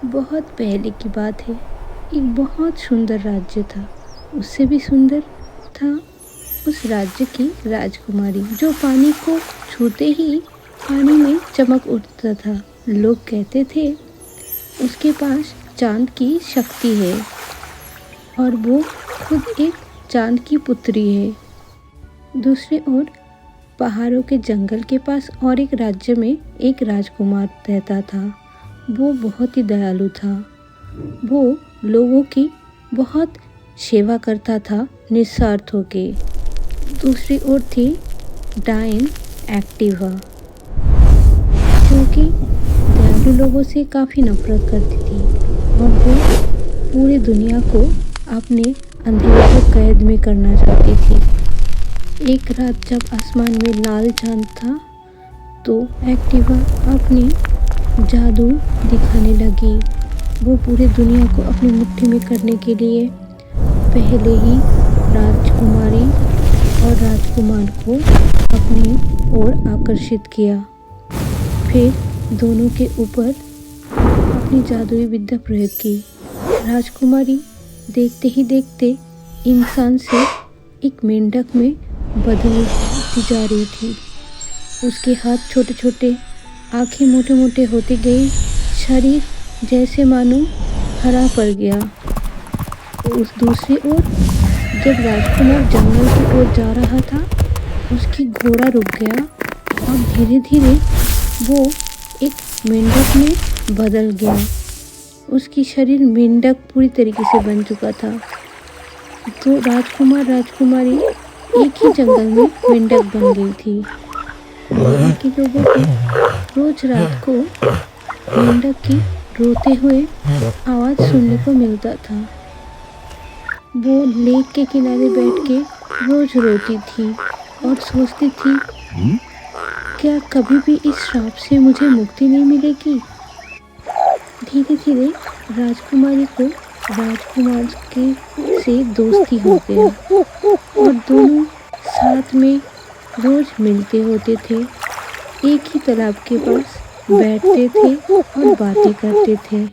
बहुत पहले की बात है। एक बहुत सुंदर राज्य था। उससे भी सुंदर था उस राज्य की राजकुमारी, जो पानी को छूते ही पानी में चमक उठता था। लोग कहते थे उसके पास चांद की शक्ति है और वो खुद एक चांद की पुत्री है। दूसरी ओर पहाड़ों के जंगल के पास और एक राज्य में एक राजकुमार रहता था। वो बहुत ही दयालु था। वो लोगों की बहुत सेवा करता था निस्वार्थ होके। दूसरी ओर थी डायन एक्टिवा, जो कि दयालु लोगों से काफ़ी नफरत करती थी और वो पूरी दुनिया को अपने अंधेरे को कैद में करना चाहती थी। एक रात जब आसमान में लाल चांद था तो एक्टिवा अपनी जादू दिखाने लगी। वो पूरी दुनिया को अपनी मुट्ठी में करने के लिए पहले ही राजकुमारी और राजकुमार को अपनी ओर आकर्षित किया। फिर दोनों के ऊपर अपनी जादुई विद्या प्रयोग की। राजकुमारी देखते ही देखते इंसान से एक मेंढक में बदलती जा रही थी। उसके हाथ छोटे छोटे, आंखें मोटे मोटे होते गए, शरीर जैसे मानो हरा पड़ गया। उस दूसरी ओर जब राजकुमार जंगल की ओर जा रहा था, उसकी घोड़ा रुक गया और धीरे धीरे वो एक मेंढक में बदल गया। उसकी शरीर मेंढक पूरी तरीके से बन चुका था। तो राजकुमार राजकुमारी एक ही जंगल में मेंढक बन गई थी। बाकी लोगों को रोज रात को मेंढक की रोते हुए आवाज़ सुनने को मिलता था। वो लेक के किनारे बैठ के रोज रोती थी और सोचती थी, क्या कभी भी इस श्राप से मुझे मुक्ति नहीं मिलेगी। धीरे धीरे राजकुमारी को राजकुमार के से दोस्ती हो गया और दोनों साथ में रोज मिलते होते थे। एक ही तालाब के पास बैठते थे और बातें करते थे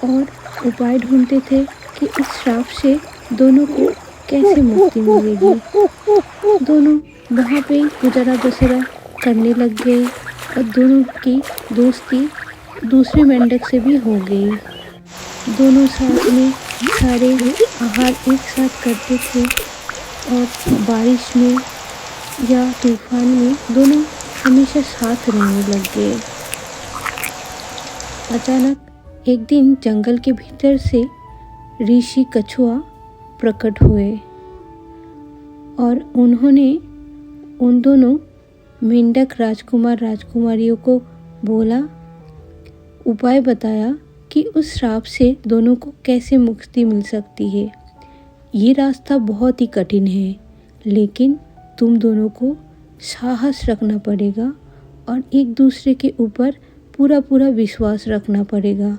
और उपाय ढूंढते थे कि इस श्राप से दोनों को कैसे मुक्ति मिलेगी। दोनों वहाँ पे गुजारा बसरा करने लग गए और दोनों की दोस्ती दूसरे मेंढक से भी हो गई। दोनों साथ में सारे आहार एक साथ करते थे और बारिश में या तूफान में दोनों हमेशा साथ रहने लग गए। अचानक एक दिन जंगल के भीतर से ऋषि कछुआ प्रकट हुए और उन्होंने उन दोनों मेंढक राजकुमार राजकुमारियों को बोला, उपाय बताया कि उस श्राप से दोनों को कैसे मुक्ति मिल सकती है। ये रास्ता बहुत ही कठिन है, लेकिन तुम दोनों को साहस रखना पड़ेगा और एक दूसरे के ऊपर पूरा पूरा विश्वास रखना पड़ेगा।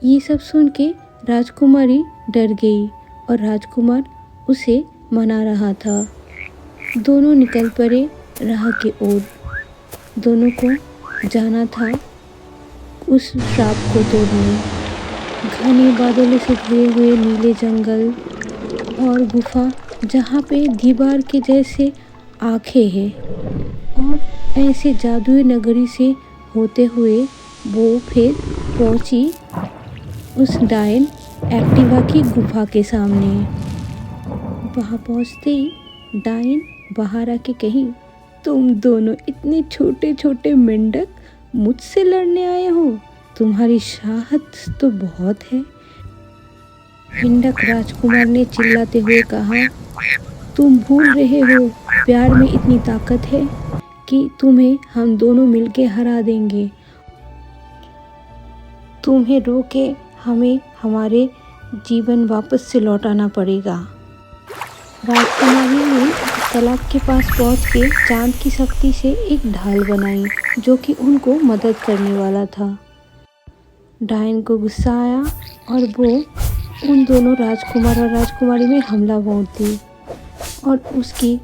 ये सब सुन के राजकुमारी डर गई और राजकुमार उसे मना रहा था। दोनों निकल पड़े राह की ओर। दोनों को जाना था उस श्राप को तोड़ने। घने बादलों से घिरे हुए नीले जंगल और गुफा, जहाँ पे दीवार के जैसे आँखें हैं, और ऐसे जादुई नगरी से होते हुए वो फिर पहुँची उस डायन एक्टिवा की गुफा के सामने। वहाँ पहुँचते ही डायन बाहर आके कही, तुम दोनों इतने छोटे छोटे मेंढक मुझसे लड़ने आए हो, तुम्हारी साहस तो बहुत है। मेंढक राजकुमार ने चिल्लाते हुए कहा, तुम भूल रहे हो प्यार में इतनी ताकत है कि तुम्हें हम दोनों मिलके हरा देंगे। तुम्हें रोके हमें हमारे जीवन वापस से लौटाना पड़ेगा। राजकुमारी ने तालाब के पास पहुंच के चांद की शक्ति से एक ढाल बनाई, जो कि उनको मदद करने वाला था। डायन को गुस्सा आया और वो उन दोनों राजकुमार और राजकुमारी में हमला बोल दी और उसकी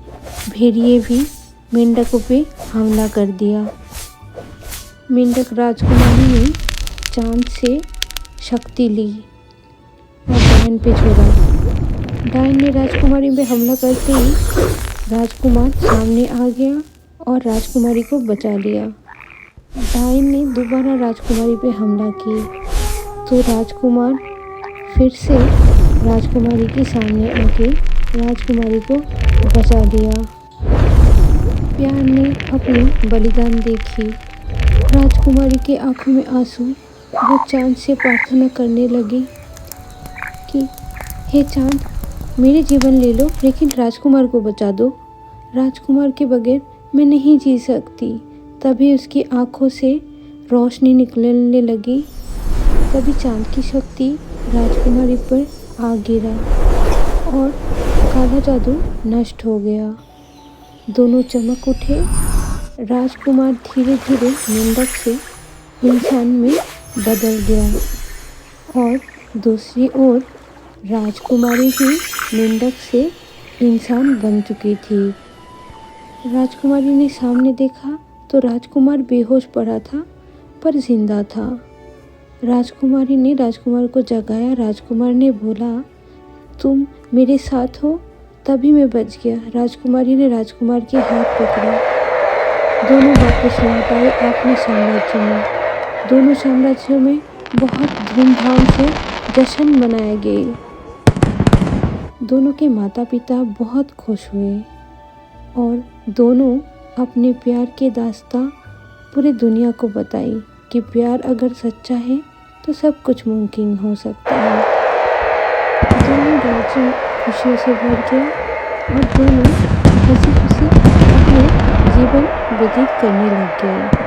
भेड़िए भी मेंढकों पे हमला कर दिया। मेंढक राजकुमारी ने चाँद से शक्ति ली और डायन पे छोड़ा। डायन ने राजकुमारी पे हमला करते ही राजकुमार सामने आ गया और राजकुमारी को बचा लिया। डायन ने दोबारा राजकुमारी पे हमला किया तो राजकुमार फिर से राजकुमारी के सामने आके राजकुमारी को बचा लिया। प्यार ने अपनी बलिदान देखी। राजकुमारी के आंखों में आंसू। वो चाँद से प्रार्थना करने लगी कि हे चाँद, मेरे जीवन ले लो लेकिन राजकुमार को बचा दो। राजकुमार के बगैर मैं नहीं जी सकती। तभी उसकी आंखों से रोशनी निकलने लगी। तभी चाँद की शक्ति राजकुमारी पर आ गिरा और काला जादू नष्ट हो गया। दोनों चमक उठे। राजकुमार धीरे धीरे मेंढक से इंसान में बदल गया और दूसरी ओर राजकुमारी भी मेंढक से इंसान बन चुकी थी। राजकुमारी ने सामने देखा तो राजकुमार बेहोश पड़ा था पर जिंदा था। राजकुमारी ने राजकुमार को जगाया। राजकुमार ने बोला, तुम मेरे साथ हो तभी मैं बच गया। राजकुमारी ने राजकुमार के हाथ पकड़ा। दोनों वापस लौट आए अपने साम्राज्य में। दोनों साम्राज्यों में बहुत धूमधाम से जश्न मनाए गए। दोनों के माता पिता बहुत खुश हुए और दोनों अपने प्यार के दास्तां पूरी दुनिया को बताई कि प्यार अगर सच्चा है तो सब कुछ मुमकिन हो सकता है। दोनों राज्य खुशियों से भर गए और दोनों हंसी खुशी अपने जीवन व्यतीत करने लग गए।